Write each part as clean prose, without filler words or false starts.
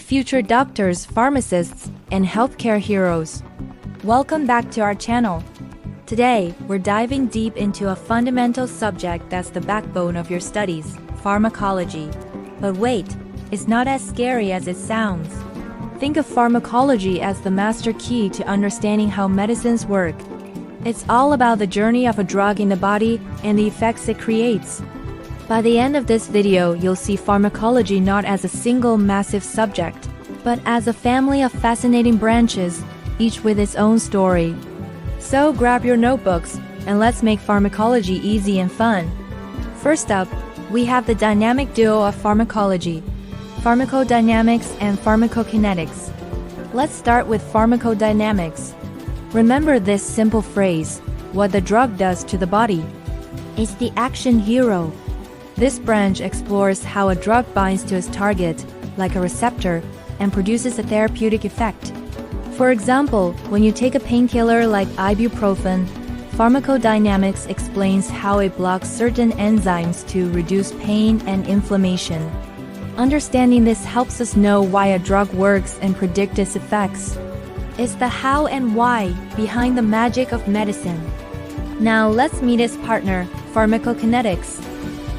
future doctors, pharmacists, and healthcare heroes. Welcome back to our channel. Today, we're diving deep into a fundamental subject that's the backbone of your studies, pharmacology. But wait, it's not as scary as it sounds. Think of pharmacology as the master key to understanding how medicines work. It's all about the journey of a drug in the body and the effects it creates. By the end of this video, you'll see pharmacology not as a single massive subject, but as a family of fascinating branches, each with its own story. So grab your notebooks, and let's make pharmacology easy and fun. First up, we have the dynamic duo of pharmacology, Pharmacodynamics and Pharmacokinetics. Let's start with pharmacodynamics. Remember this simple phrase, what the drug does to the body. It's the action hero. This branch explores how a drug binds to its target, like a receptor, and produces a therapeutic effect. For example, when you take a painkiller like ibuprofen, pharmacodynamics explains how it blocks certain enzymes to reduce pain and inflammation. Understanding this helps us know why a drug works and predict its effects. It's the how and why behind the magic of medicine. Now let's meet its partner, pharmacokinetics.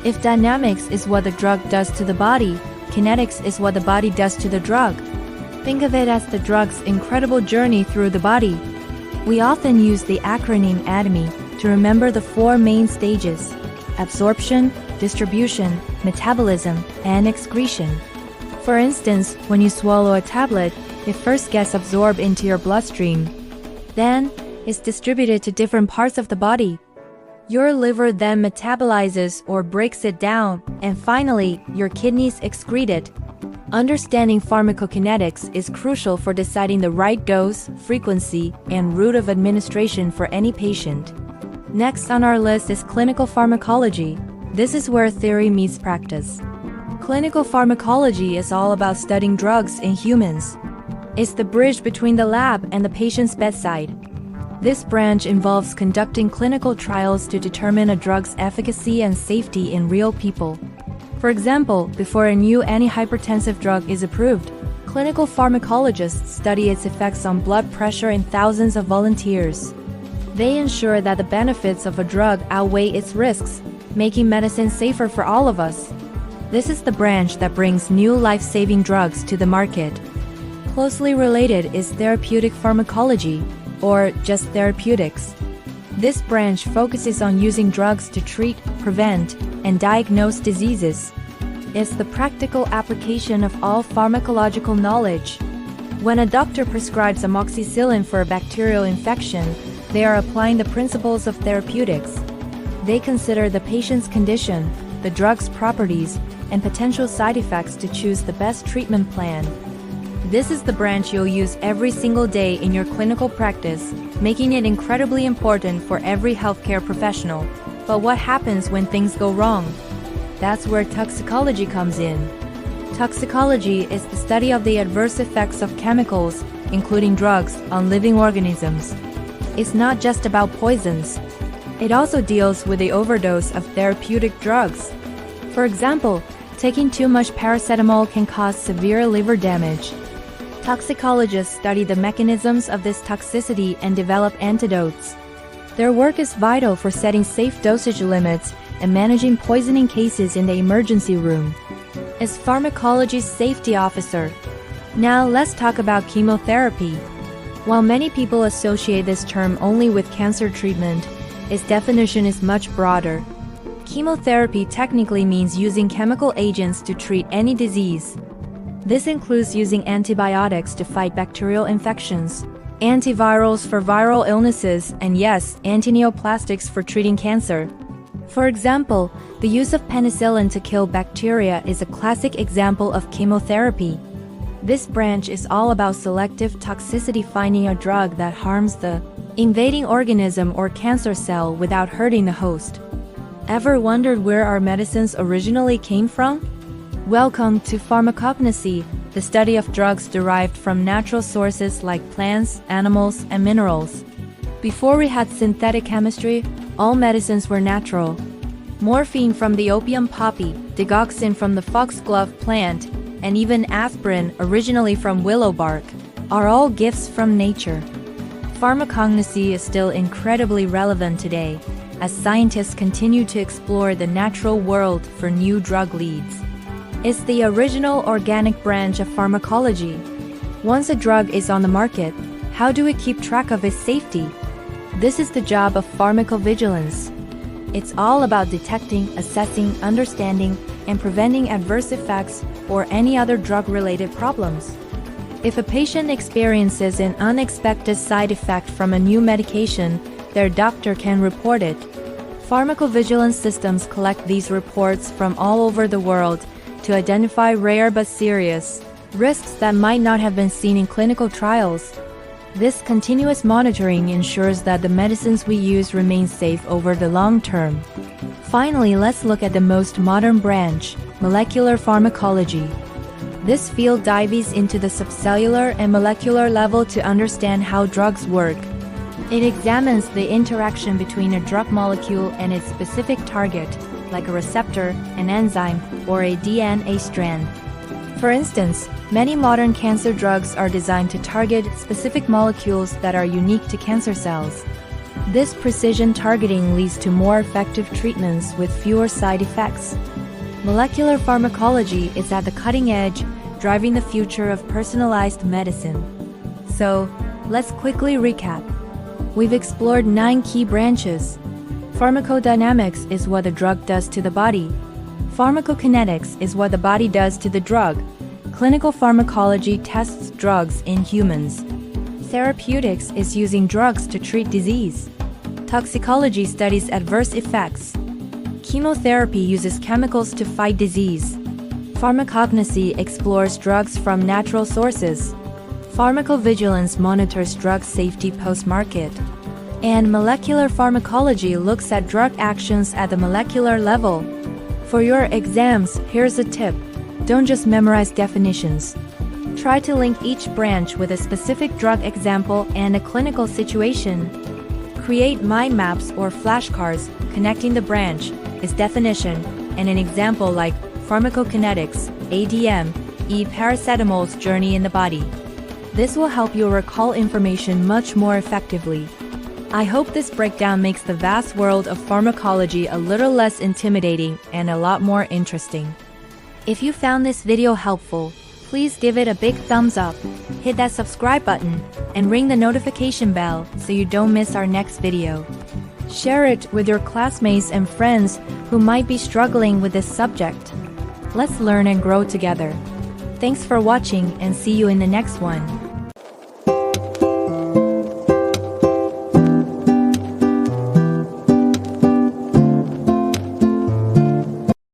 If dynamics is what the drug does to the body, kinetics is what the body does to the drug. Think of it as the drug's incredible journey through the body. We often use the acronym ADME to remember the four main stages: absorption, distribution, metabolism, and excretion. For instance, when you swallow a tablet, it first gets absorbed into your bloodstream. Then, it's distributed to different parts of the body. Your liver then metabolizes or breaks it down, and finally, your kidneys excrete it. Understanding pharmacokinetics is crucial for deciding the right dose, frequency, and route of administration for any patient. Next on our list is clinical pharmacology. This is where theory meets practice. Clinical pharmacology is all about studying drugs in humans. It's the bridge between the lab and the patient's bedside. This branch involves conducting clinical trials to determine a drug's efficacy and safety in real people. For example, before a new antihypertensive drug is approved, clinical pharmacologists study its effects on blood pressure in thousands of volunteers. They ensure that the benefits of a drug outweigh its risks, making medicine safer for all of us. This is the branch that brings new life-saving drugs to the market. Closely related is therapeutic pharmacology, or just therapeutics. This branch focuses on using drugs to treat, prevent, and diagnose diseases. It's the practical application of all pharmacological knowledge. When a doctor prescribes amoxicillin for a bacterial infection, they are applying the principles of therapeutics. They consider the patient's condition, the drug's properties, and potential side effects to choose the best treatment plan. This is the branch you'll use every single day in your clinical practice, making it incredibly important for every healthcare professional. But what happens when things go wrong? That's where toxicology comes in. Toxicology is the study of the adverse effects of chemicals, including drugs, on living organisms. It's not just about poisons. It also deals with the overdose of therapeutic drugs. For example, taking too much paracetamol can cause severe liver damage. Toxicologists study the mechanisms of this toxicity and develop antidotes. Their work is vital for setting safe dosage limits and managing poisoning cases in the emergency room. It's pharmacology's safety officer. Now let's talk about chemotherapy. While many people associate this term only with cancer treatment, its definition is much broader. Chemotherapy technically means using chemical agents to treat any disease. This includes using antibiotics to fight bacterial infections, antivirals for viral illnesses, and yes, antineoplastics for treating cancer. For example, the use of penicillin to kill bacteria is a classic example of chemotherapy. This branch is all about selective toxicity, finding a drug that harms the invading organism or cancer cell without hurting the host. Ever wondered where our medicines originally came from? Welcome to Pharmacognosy, the study of drugs derived from natural sources like plants, animals, and minerals. Before we had synthetic chemistry, all medicines were natural. Morphine from the opium poppy, digoxin from the foxglove plant, and even aspirin, originally from willow bark, are all gifts from nature. Pharmacognosy is still incredibly relevant today, as scientists continue to explore the natural world for new drug leads. It's the original organic branch of pharmacology. Once a drug is on the market, how do we keep track of its safety? This is the job of pharmacovigilance. It's all about detecting, assessing, understanding, and preventing adverse effects or any other drug-related problems. If a patient experiences an unexpected side effect from a new medication, their doctor can report it. Pharmacovigilance systems collect these reports from all over the world to identify rare but serious risks that might not have been seen in clinical trials. This continuous monitoring ensures that the medicines we use remain safe over the long term. Finally, let's look at the most modern branch, molecular pharmacology. This field dives into the subcellular and molecular level to understand how drugs work. It examines the interaction between a drug molecule and its specific target, like a receptor, an enzyme, or a DNA strand. For instance, many modern cancer drugs are designed to target specific molecules that are unique to cancer cells. This precision targeting leads to more effective treatments with fewer side effects. Molecular pharmacology is at the cutting edge, driving the future of personalized medicine. So, let's quickly recap. We've explored 9 key branches. Pharmacodynamics is what the drug does to the body. Pharmacokinetics is what the body does to the drug. Clinical pharmacology tests drugs in humans. Therapeutics is using drugs to treat disease. Toxicology studies adverse effects. Chemotherapy uses chemicals to fight disease. Pharmacognosy explores drugs from natural sources. Pharmacovigilance monitors drug safety post-market. And molecular pharmacology looks at drug actions at the molecular level. For your exams, here's a tip. Don't just memorize definitions. Try to link each branch with a specific drug example and a clinical situation. Create mind maps or flashcards connecting the branch, its definition, and an example like Pharmacokinetics, ADM, paracetamol's journey in the body. This will help you recall information much more effectively. I hope this breakdown makes the vast world of pharmacology a little less intimidating and a lot more interesting. If you found this video helpful, please give it a big thumbs up, hit that subscribe button, and ring the notification bell so you don't miss our next video. Share it with your classmates and friends who might be struggling with this subject. Let's learn and grow together. Thanks for watching and see you in the next one.